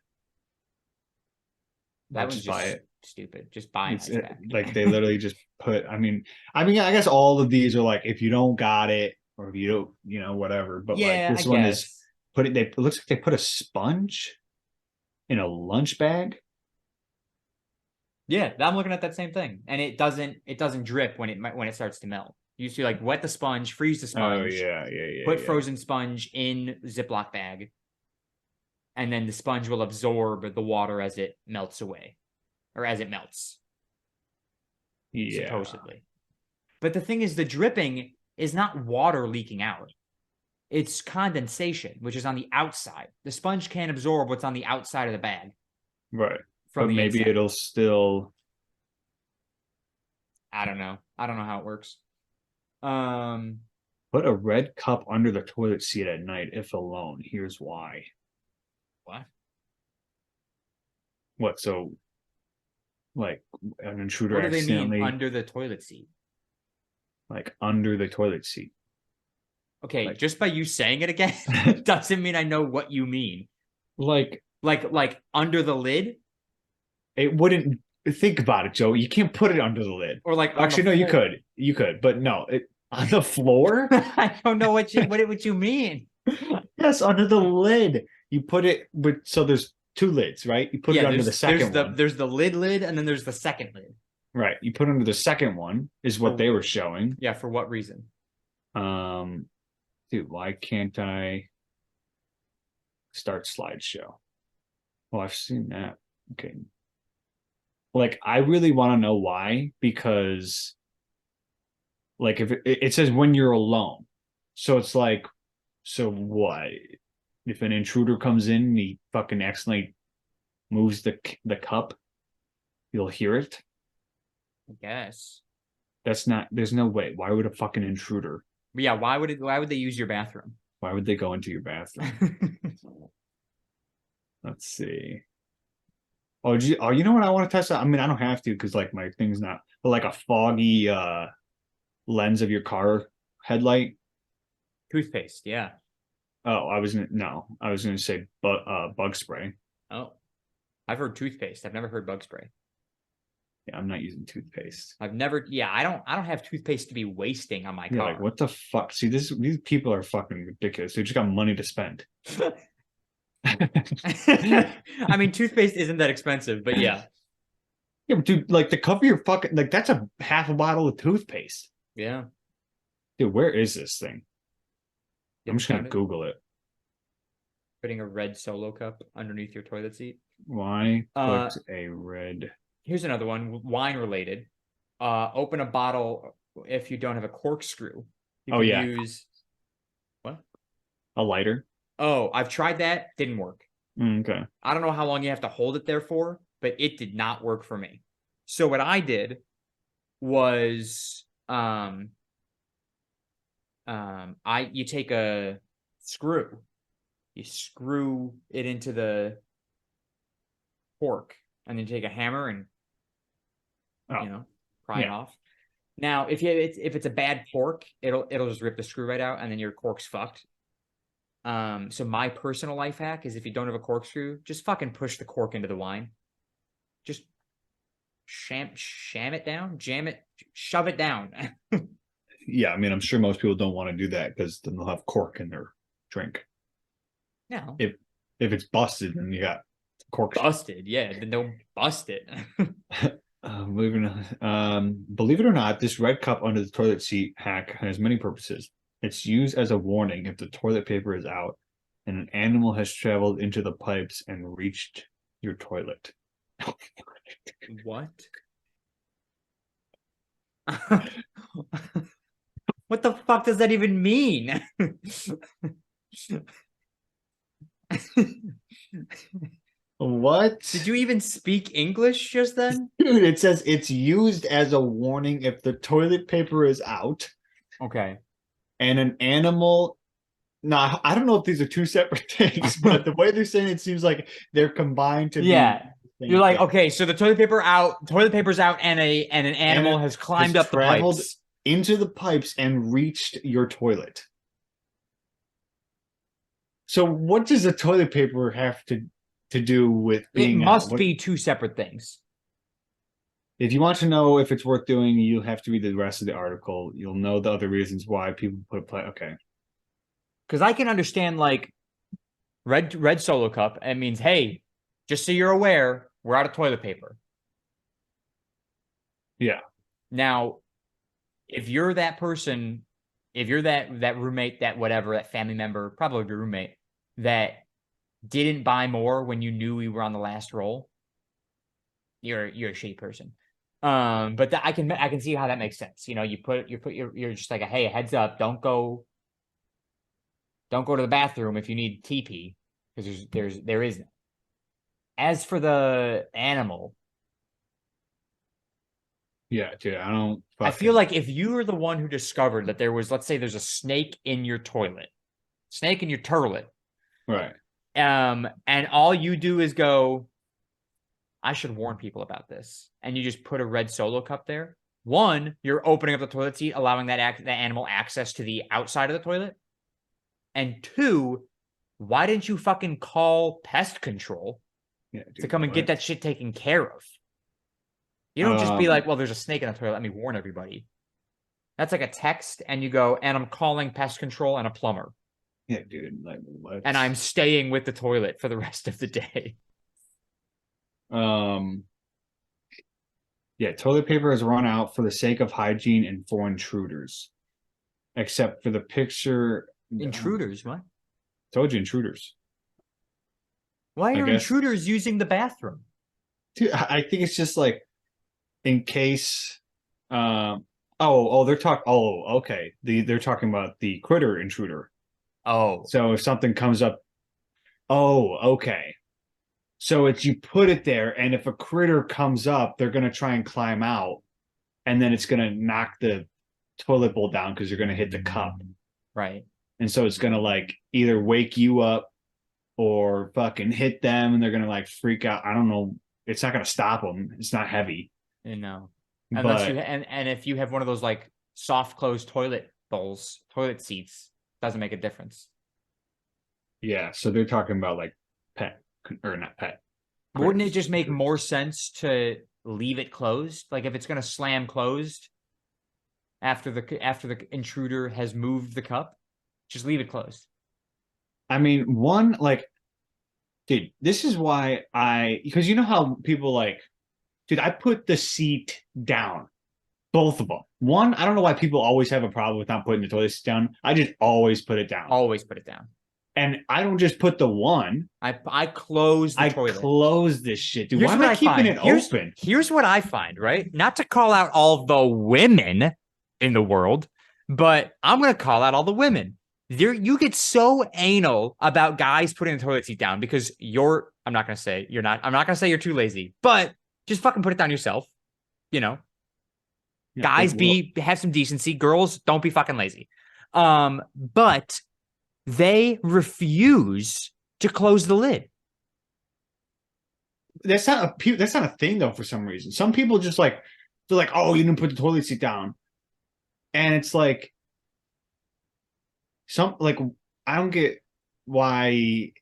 That was just stupid. Just buy an ice pack. Like they literally just put, I mean, I guess all of these are like, if you don't got it, or if you don't, you know, whatever. But yeah, like this one is it looks like they put a sponge in a lunch bag. Yeah, I'm looking at that same thing. And it doesn't drip when it starts to melt. You see, like, wet the sponge, freeze the sponge. Oh yeah. Put frozen sponge in Ziploc bag, and then the sponge will absorb the water as it melts away, or as it melts. Yeah. Supposedly. But the thing is, the dripping is not water leaking out. It's condensation, which is on the outside. The sponge can't absorb what's on the outside of the bag. Right. But maybe inside. It'll still. I don't know how it works. Put a red cup under the toilet seat at night if alone. Here's why. What? So, like, an intruder accidentally... What do they mean under the toilet seat? Like, under the toilet seat. Okay, like, just by you saying it again doesn't mean I know what you mean. Like under the lid? It wouldn't... Think about it, Joe. You can't put it under the lid. Or like... Actually, no, you could. You could, but no. On the floor? I don't know what you mean. Yes, under the lid. You put it... So there's 2 lids, right? You put it under the second one. There's the lid, and then there's the second lid. Right. You put under the second one, is what they were showing. Yeah, for what reason? Dude, why can't I start slideshow? Well, I've seen that. Okay. Like, I really want to know why, because like if it says when you're alone. So it's like, so what? If an intruder comes in and he fucking accidentally moves the cup, you'll hear it? I guess. There's no way. Why would a fucking intruder? Yeah, why would they use your bathroom? Why would they go into your bathroom? Let's see. Oh, you know what I want to test out? I mean, I don't have to because like my thing's not, but like a foggy lens of your car headlight. Toothpaste, yeah. Oh, I was gonna say bug spray. Oh, I've heard toothpaste. I've never heard bug spray. Yeah, I'm not using toothpaste. I don't have toothpaste to be wasting on my car. Like, what the fuck? See, these people are fucking ridiculous. They just got money to spend. I mean, toothpaste isn't that expensive, but yeah. Yeah, but dude, like to cover your fucking, like that's a half a bottle of toothpaste. Yeah. Dude, where is this thing? I'm just gonna Google it. Putting a red Solo cup underneath your toilet seat. Why put a red? Here's another one, wine related. Open a bottle if you don't have a corkscrew. You can use what? A lighter. Oh, I've tried that. Didn't work. Okay. I don't know how long you have to hold it there for, but it did not work for me. So what I did was you take a screw, you screw it into the cork, and then take a hammer and pry it off. Now, if it's a bad cork, it'll just rip the screw right out, and then your cork's fucked. So my personal life hack is if you don't have a corkscrew, just fucking push the cork into the wine. Just sham it down, jam it, shove it down. Yeah, I mean, I'm sure most people don't want to do that because then they'll have cork in their drink. No. If it's busted, then you got cork. Busted, yeah. Then don't bust it. Moving on. Believe it or not, this red cup under the toilet seat hack has many purposes. It's used as a warning if the toilet paper is out and an animal has traveled into the pipes and reached your toilet. What? What the fuck does that even mean? What? Did you even speak English just then? Dude, it says it's used as a warning if the toilet paper is out. Okay. And an animal. Now, I don't know if these are two separate things, but the way they're saying it seems like they're combined to be You're like, okay, so the toilet paper's out, and an animal has climbed up the pipes into the pipes and reached your toilet. So what does the toilet paper have to do with being It must be two separate things. If you want to know if it's worth doing, you have to read the rest of the article. You'll know the other reasons why people put play. Okay. Because I can understand, like, red Solo cup. It means, hey, just so you're aware, we're out of toilet paper. Yeah. Now, if you're that person, if you're that roommate, that whatever, that family member, probably your roommate, that didn't buy more when you knew we were on the last roll, you're a shitty person. But I can see how that makes sense. You know, you're just like, hey, heads up, don't go to the bathroom if you need TP, because there is no. As for the animal, yeah, dude, I feel like if you were the one who discovered that there was, let's say, there's a snake in your toilet, snake in your turlet, right? And all you do is go, I should warn people about this, and you just put a red Solo cup there. One, you're opening up the toilet seat, allowing that animal access to the outside of the toilet. And two, why didn't you fucking call pest control to come and get that shit taken care of? You don't just be like, well, there's a snake in the toilet, let me warn everybody. That's like a text, and you go, and I'm calling pest control and a plumber. Yeah, dude. Like, what? And I'm staying with the toilet for the rest of the day. Yeah, toilet paper has run out for the sake of hygiene and for intruders. Except for the picture. Intruders, what? Told you, intruders. Why are intruders using the bathroom? Dude, I think it's just like, in case they're talking about the critter intruder. Oh. So if something comes up, okay. So it's, you put it there, and if a critter comes up, they're gonna try and climb out, and then it's gonna knock the toilet bowl down because you're gonna hit the cup. Right. And so it's gonna like either wake you up or fucking hit them, and they're gonna like freak out. I don't know. It's not gonna stop them. It's not heavy. No. Unless and if you have one of those like soft closed toilet bowls, toilet seats, doesn't make a difference. Yeah, so they're talking about like pet or not pet. Wouldn't it just make more sense to leave it closed? Like if it's gonna slam closed after the intruder has moved the cup, just leave it closed. I mean, dude, this is why because you know how people like, dude, I put the seat down. Both of them. One, I don't know why people always have a problem with not putting the toilet seat down. I just always put it down. Always put it down. And I don't just put the one. I close the toilet. I close this shit, dude. Why am I keeping it open? Here's what I find, right? Not to call out all the women in the world, but I'm going to call out all the women. You get so anal about guys putting the toilet seat down because I'm not going to say you're not. I'm not going to say you're too lazy, but just fucking put it down yourself. You know, yeah, guys have some decency. Girls, don't be fucking lazy. But they refuse to close the lid. That's not a thing though. For some reason, some people just like, they're like, oh, you didn't put the toilet seat down, and it's like, I don't get why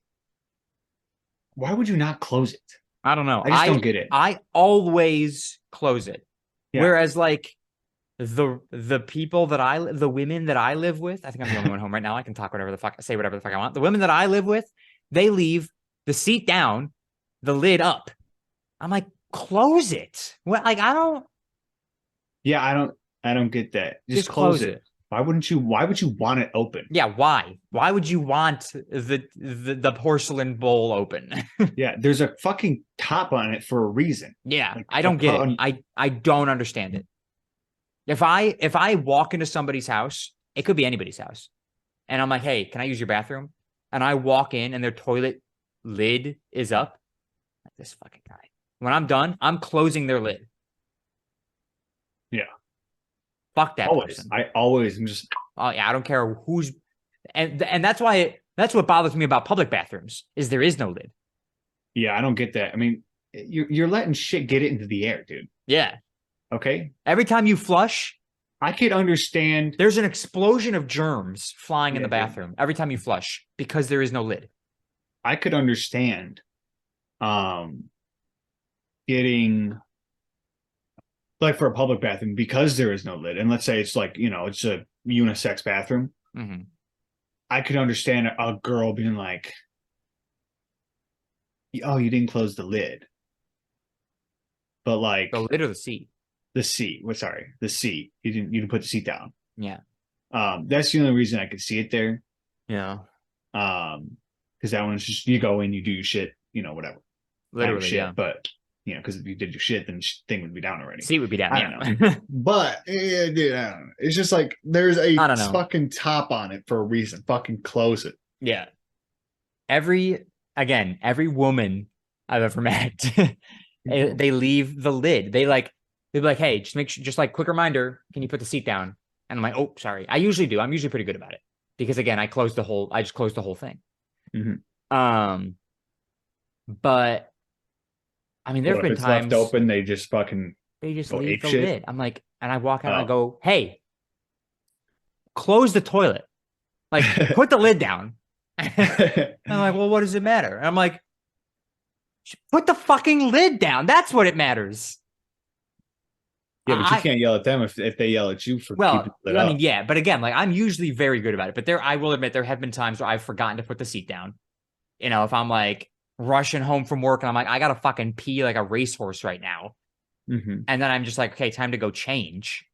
would you not close it? I don't know. I just don't get it. I always close it. Yeah. Whereas like the people the women that I live with, I think I'm the only one home right now. I can talk say whatever the fuck I want. The women that I live with, they leave the seat down, the lid up. I'm like, close it. What? Like, I don't. Yeah, I don't get that. Just close it. Why would you want it open? Yeah, why? Why would you want the porcelain bowl open? Yeah, there's a fucking top on it for a reason. Yeah, like, I don't get it. I don't understand it. If I walk into somebody's house, it could be anybody's house, and I'm like, hey, can I use your bathroom? And I walk in and their toilet lid is up. Like, this fucking guy. When I'm done, I'm closing their lid. Yeah. Fuck that person. I always am just. Oh yeah, I don't care who's, and that's why that's what bothers me about public bathrooms is there is no lid. Yeah, I don't get that. I mean, you're letting shit get it into the air, dude. Yeah. Okay. Every time you flush, I could understand. There's an explosion of germs flying in the bathroom every time you flush because there is no lid. I could understand getting like for a public bathroom because there is no lid. And let's say it's like, it's a unisex bathroom. Mm-hmm. I could understand a girl being like, oh, you didn't close the lid. But like the lid or the seat? The seat. Well, sorry, the seat. You didn't put the seat down. Yeah. That's the only reason I could see it there. Yeah. Because that one's just you go in, you do your shit, whatever. Literally, shit, yeah. But because if you did your shit, then the thing would be down already. Seat would be down. I don't know. But yeah, dude, I don't know. It's just like there's a fucking top on it for a reason. Fucking close it. Yeah. Every woman I've ever met, they leave the lid. They'd be like, hey, just like quick reminder, can you put the seat down? And I'm like, oh, sorry. I usually do. I'm usually pretty good about it because again, I just closed the whole thing. Mm-hmm. But I mean, there've been times left open, they just leave the lid. I'm like, and I walk out and I go, hey, close the toilet. Like, put the lid down. I'm like, well, what does it matter? And I'm like, put the fucking lid down. That's what it matters. Yeah, but you can't yell at them if they yell at you for keeping it up. I mean, yeah, but again, like I'm usually very good about it. But I will admit, there have been times where I've forgotten to put the seat down. If I'm like rushing home from work and I'm like, I gotta fucking pee like a racehorse right now. Mm-hmm. And then I'm just like, okay, time to go change.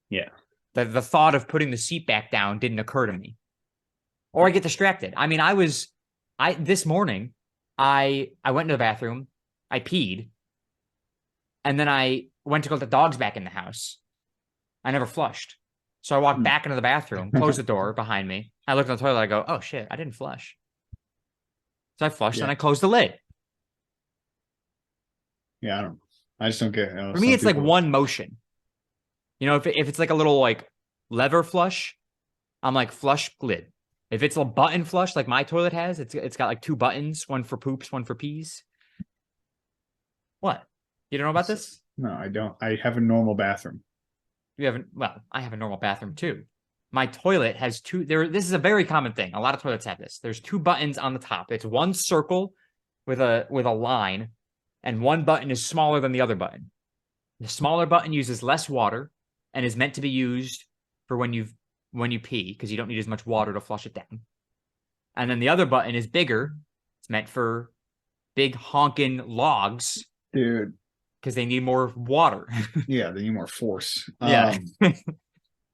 Yeah. The thought of putting the seat back down didn't occur to me. Or I get distracted. I mean, this morning, I went into the bathroom, I peed, and then I went to go let the dogs back in the house. I never flushed. So I walked back into the bathroom, closed the door behind me. I looked in the toilet, I go, oh shit, I didn't flush. So I flushed and I closed the lid. Yeah, I just don't get it. For me, it's like one motion. If it's like a little like lever flush, I'm like flush lid. If it's a button flush like my toilet has, it's got like 2 buttons, one for poops, one for pees. What? You don't know about this? No, I don't. I have a normal bathroom. You haven't? Well, I have a normal bathroom too. My toilet has 2. This is a very common thing. A lot of toilets have this. There's 2 buttons on the top. It's one circle with a line, and one button is smaller than the other button. The smaller button uses less water and is meant to be used for when you pee because you don't need as much water to flush it down. And then the other button is bigger. It's meant for big honking logs, dude, because they need more water. Yeah, they need more force. Yeah.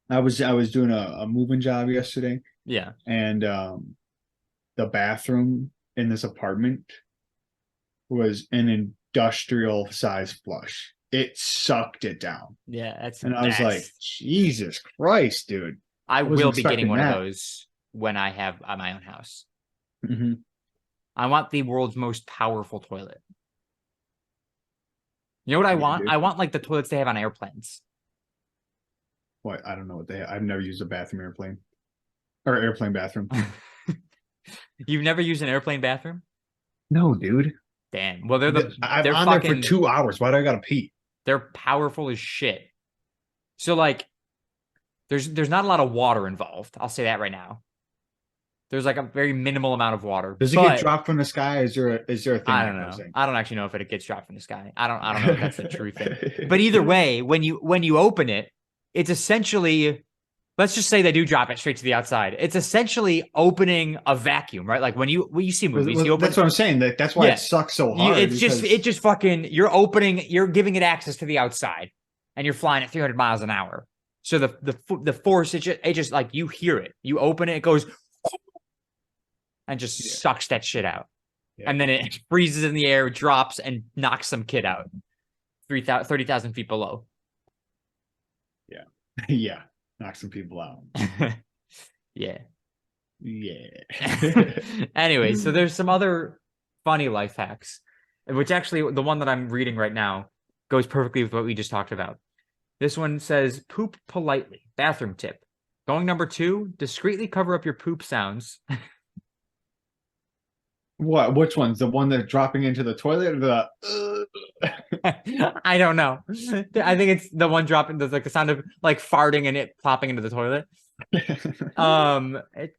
I was doing a moving job yesterday. Yeah. And the bathroom in this apartment was an industrial size flush. It sucked it down. Yeah, I was like, Jesus Christ, dude. I will be getting one of those when I have my own house. Mm-hmm. I want the world's most powerful toilet. You know what I want? Dude. I want like the toilets they have on airplanes. What? I don't know what they have. I've never used a airplane bathroom. You've never used an airplane bathroom? No, dude. Damn. Well, I'm on there for 2 hours. Why do I gotta pee? They're powerful as shit. So like, there's not a lot of water involved. I'll say that right now. There's like a very minimal amount of water. Does it get dropped from the sky? Is there a thing? I don't know. I don't actually know if it gets dropped from the sky. I don't know if that's the true thing. But either way, when you open it, it's essentially, let's just say they do drop it straight to the outside. It's essentially opening a vacuum, right? Like when you see movies, you open. That's what I'm saying. That's why it sucks so hard. It just fucking, you're giving it access to the outside, and you're flying at 300 miles an hour. So the force, it just like you hear it. You open it, it goes, and just sucks that shit out. Yeah. And then it freezes in the air, drops, and knocks some kid out 30,000 feet below. Yeah. Yeah. Knock some people out. Yeah. Yeah. Anyway, so there's some other funny life hacks, which actually the one that I'm reading right now goes perfectly with what we just talked about. This one says, poop politely. Bathroom tip. Going number 2, discreetly cover up your poop sounds. What? Which one's the one that's dropping into the toilet? Or the I don't know. I think it's the one dropping. There's like the sound of like farting and it plopping into the toilet.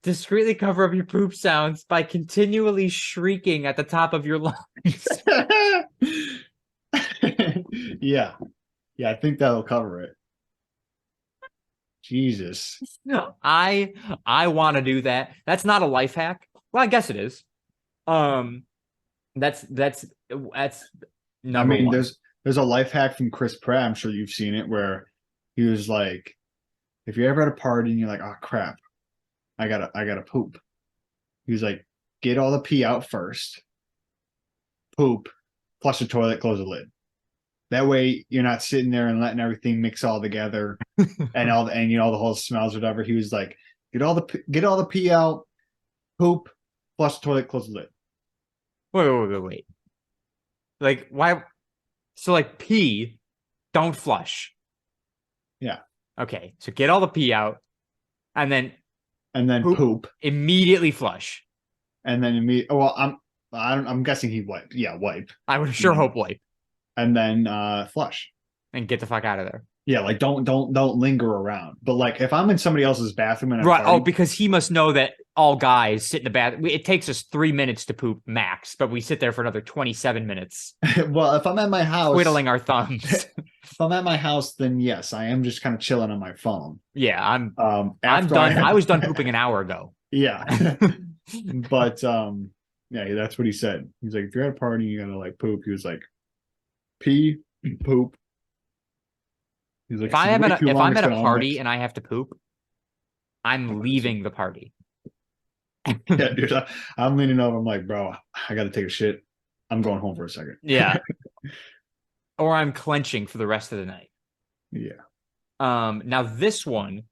Discreetly cover up your poop sounds by continually shrieking at the top of your lungs. Yeah. Yeah, I think that'll cover it. Jesus. I want to do that. That's not a life hack. Well, I guess it is. That's number one. There's a life hack from Chris Pratt. I'm sure you've seen it, where he was like, if you're ever at a party and you're like, oh crap, I gotta poop. He was like, get all the pee out first, poop, flush the toilet, close the lid. That way you're not sitting there and letting everything mix all together and all the whole smells or whatever. He was like, get all the pee out, poop, flush the toilet, close the lid. Wait. Like, why? So like pee, don't flush. Yeah. Okay. So get all the pee out and then poop. Immediately flush. And then I'm guessing he wiped. Yeah, wipe. I would sure hope wipe. And then flush. And get the fuck out of there. Yeah, like don't linger around. But like if I'm in somebody else's bathroom and because he must know that all guys sit in the bathroom. It takes us 3 minutes to poop max, but we sit there for another 27 minutes. Well, if I'm at my house, twiddling our thumbs. If I'm at my house, then yes, I am just kind of chilling on my phone. Yeah, I'm done. I was done pooping an hour ago. Yeah, but yeah, that's what he said. He's like, if you're at a party, you gotta like poop. He was like, pee, poop. He's like, if I'm at a party and I have to poop, I'm leaving the party. Yeah, dude, I'm leaning over. I'm like, bro, I got to take a shit. I'm going home for a second. Yeah. Or I'm clenching for the rest of the night. Yeah. Now this one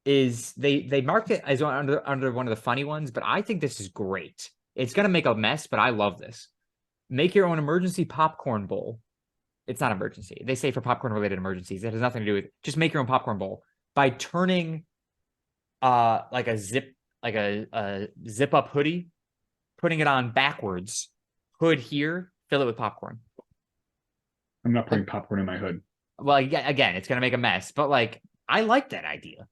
is they mark it as under one of the funny ones, but I think this is great. It's gonna make a mess, but I love this. Make your own emergency popcorn bowl. It's not emergency. They say for popcorn related emergencies. It has nothing to do with just make your own popcorn bowl by turning like a zip up hoodie, putting it on backwards, hood here, fill it with popcorn. I'm not putting popcorn in my hood. Well, again, it's gonna make a mess, but like I like that idea.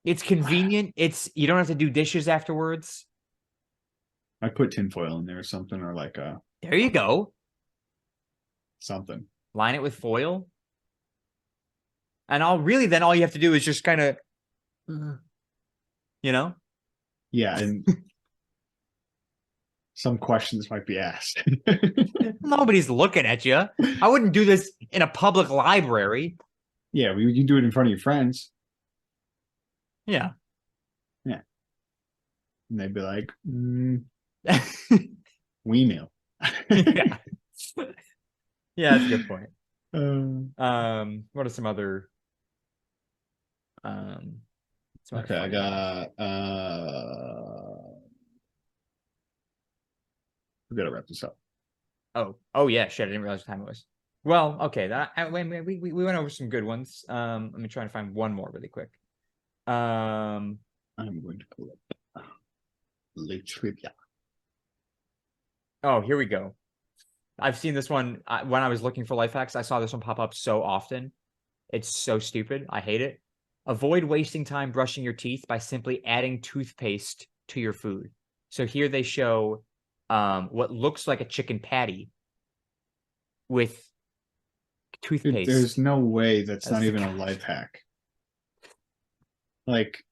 It's convenient. You don't have to do dishes afterwards. I put tinfoil in there or something, or like there you go. Something. Line it with foil. And all you have to do is just kind of you know? Yeah, and some questions might be asked. Nobody's looking at you. I wouldn't do this in a public library. Yeah, you do it in front of your friends. Yeah. Yeah. And they'd be like, we meal. Yeah. Yeah, that's a good point. What are some other okay, I got we gotta wrap this up. Oh yeah, shit, I didn't realize what time it was. Well, okay, we went over some good ones. Let me try and find one more really quick. I'm going to pull up late trivia. Oh, here we go. I've seen this one when I was looking for life hacks. I saw this one pop up so often. It's so stupid. I hate it. Avoid wasting time brushing your teeth by simply adding toothpaste to your food. So here they show what looks like a chicken patty with toothpaste. There's no way that's not even a life hack. Like,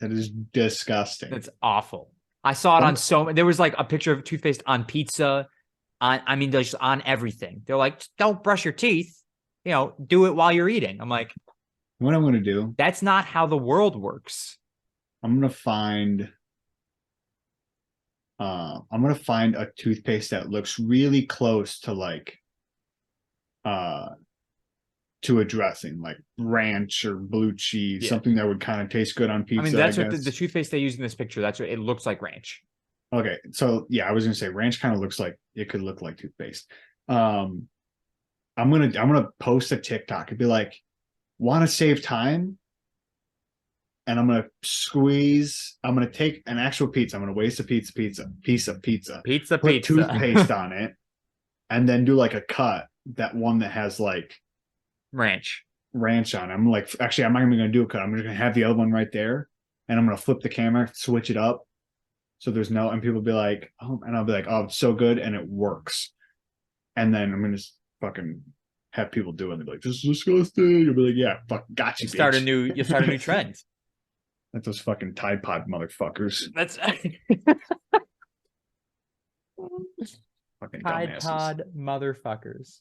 that is disgusting. That's awful. I saw it on there was like a picture of toothpaste on pizza. Just on everything. They're like, don't brush your teeth. Do it while you're eating. I'm like, what I'm going to do? That's not how the world works. I'm going to find a toothpaste that looks really close to like to a dressing, like ranch or blue cheese, something that would kind of taste good on pizza. That's what the toothpaste they use in this picture. That's what it looks like, ranch. Okay, so yeah, I was gonna say ranch kind of looks like it could look like toothpaste. I'm gonna post a TikTok. It'd be like, want to save time? and I'm gonna squeeze. I'm gonna take an actual pizza. I'm gonna waste a piece of pizza. Put toothpaste on it, and then do like a cut. That one that has like ranch on it. I'm like, actually, I'm not even gonna do a cut. I'm just gonna have the other one right there, and I'm gonna flip the camera, switch it up, so there's no, and people be like, oh, and I'll be like, oh, it's so good, and it works. And then I'm gonna just fucking have people do it. They'll be like, this is disgusting. You'll be like, yeah, fuck, got you. You start a new trend. That's those fucking Tide Pod motherfuckers. That's fucking Tide Pod motherfuckers.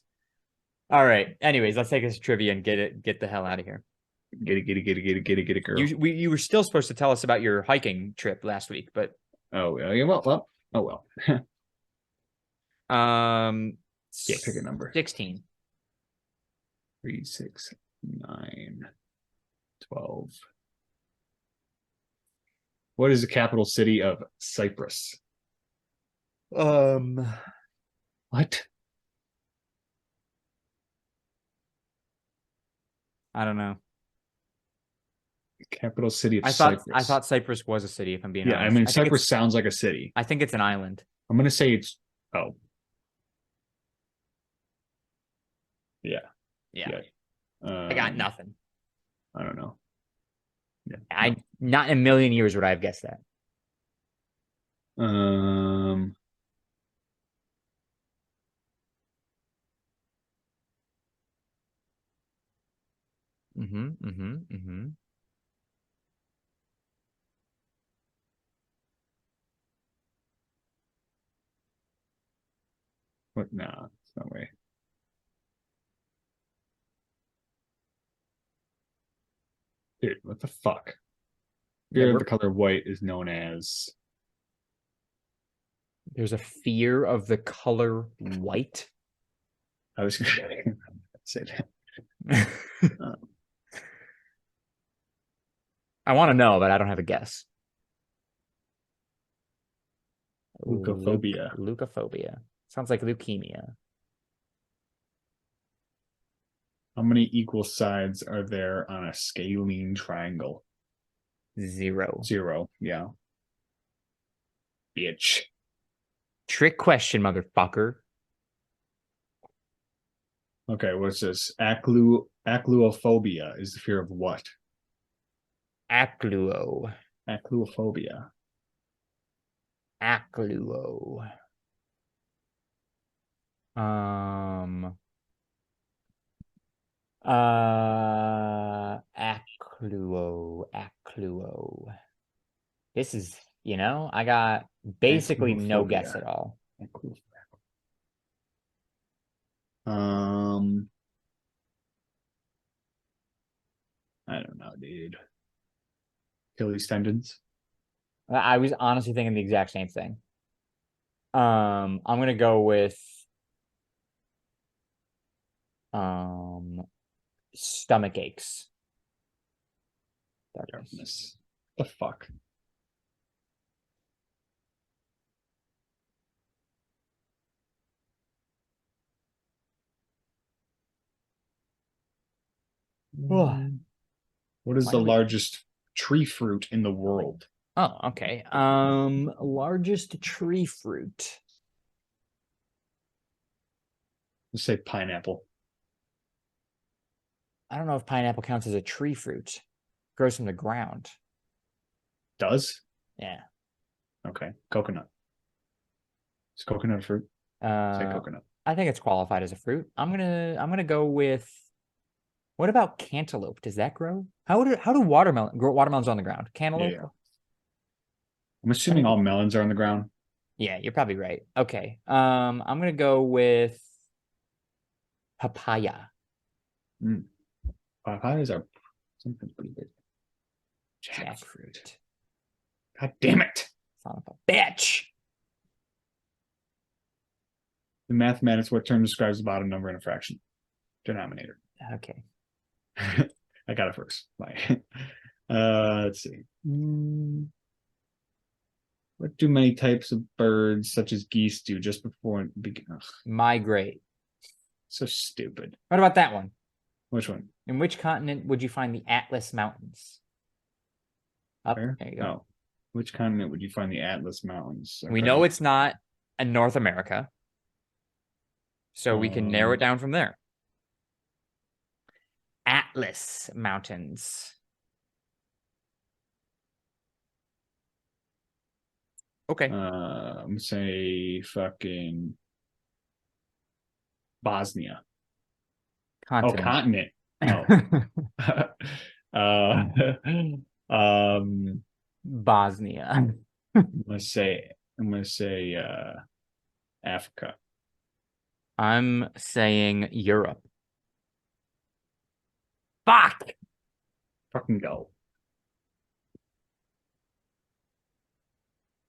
All right. Anyways, let's take this trivia and get the hell out of here. Get it, girl. You were still supposed to tell us about your hiking trip last week, but oh yeah, well. Yeah, pick a number. 16. 3, 6, 9, 12. What is the capital city of Cyprus? What? I don't know. Capital city of Cyprus. I thought Cyprus was a city, if I'm being honest. I mean, Cyprus sounds like a city. I think it's an island. I'm gonna say it's Yeah. I got nothing. I don't know. Yeah, not in a million years would I have guessed that. What? Nah, it's no way. Dude, what the fuck? Fear of the color white is known as. There's a fear of the color white. I was gonna say that. I want to know, but I don't have a guess. Leukophobia. Leukophobia. Sounds like leukemia. How many equal sides are there on a scalene triangle? 0. 0, yeah. Bitch. Trick question, motherfucker. Okay, what's this? Acluophobia is the fear of what? Acluo. Acluophobia. Acluo. Acluo. This is, I got basically no guess at all. I don't know, dude. Achilles tendons. I was honestly thinking the exact same thing. I'm gonna go with stomach aches. Darkness. The fuck? What is the largest tree fruit in the world? Oh, okay. Largest tree fruit. Let's say pineapple. I don't know if pineapple counts as a tree fruit. It grows from the ground. Does? Yeah. Okay. Coconut. Is coconut a fruit? Say coconut. I think it's qualified as a fruit. I'm gonna go with. What about cantaloupe? Does that grow? How do watermelons on the ground? Cantaloupe? Yeah. I'm assuming all melons are on the ground. Yeah, you're probably right. Okay. I'm gonna go with papaya. Papayas are something pretty big. Jackfruit. God damn it. Son of a bitch. In mathematics, what term describes the bottom number in a fraction? Denominator. Okay. I got it first. Bye. Let's see. What do many types of birds, such as geese, do just before begin? Migrate. So stupid. What about that one? Which one? In which continent would you find the Atlas Mountains? Up. There you go. Oh. Which continent would you find the Atlas Mountains? Okay. We know it's not in North America. So we can narrow it down from there. Atlas Mountains. Okay. I'm gonna say fucking Bosnia. Continent. Oh, continent. Bosnia. I'm gonna say Africa. I'm saying Europe. Fuck. Fucking go.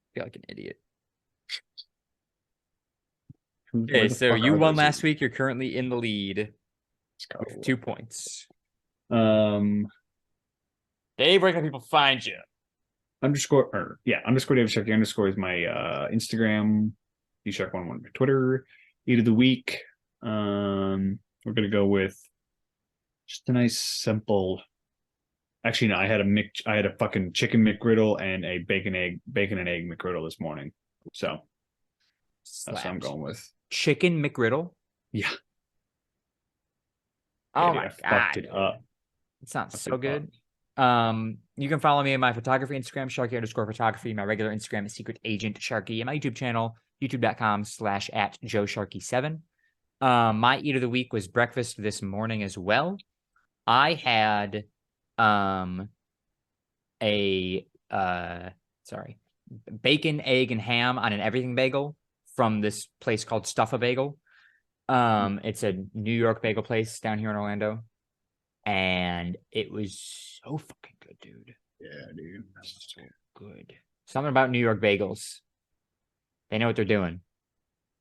I feel like an idiot. Okay, so you won last week. You're currently in the lead with 2 points. Dave, where can people find you? Underscore Dave Sharkey underscore is my Instagram. DShark11 my Twitter. Eat of the week. We're gonna go with just a nice simple. Actually, no, I had a fucking chicken McGriddle and a bacon and egg McGriddle this morning. So that's what I'm going with. Chicken McGriddle? Yeah. Oh my God. Fucked it up. It sounds so good. You can follow me on my photography Instagram, Sharky_photography. My regular Instagram is Secret Agent Sharky. And my YouTube channel, youtube.com/@JoeSharky7. My eat of the week was breakfast this morning as well. I had bacon, egg, and ham on an everything bagel from this place called Stuff a Bagel. It's a New York bagel place down here in Orlando. And it was so fucking good, dude. Yeah, dude. That's so good. Something about New York bagels. They know what they're doing.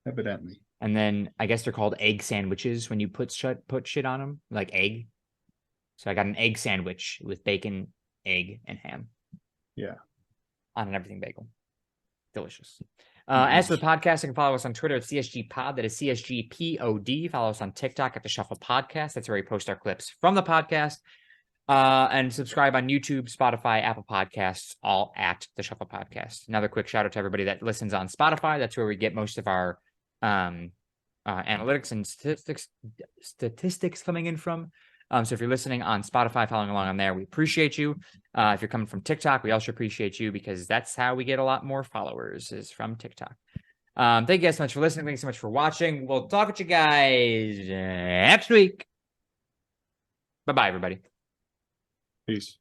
Evidently. And then I guess they're called egg sandwiches when you put shit on them, like egg. So I got an egg sandwich with bacon, egg, and ham. Yeah. On an everything bagel. Delicious. As for the podcast, you can follow us on Twitter at CSG Pod. That is CSGPOD. Follow us on TikTok at The Shuffle Podcast. That's where we post our clips from the podcast. And subscribe on YouTube, Spotify, Apple Podcasts, all at The Shuffle Podcast. Another quick shout out to everybody that listens on Spotify. That's where we get most of our analytics and statistics coming in from. So if you're listening on Spotify, following along on there, we appreciate you. If you're coming from TikTok, we also appreciate you because that's how we get a lot more followers is from TikTok. Thank you guys so much for listening. Thank you so much for watching. We'll talk with you guys next week. Bye-bye, everybody. Peace.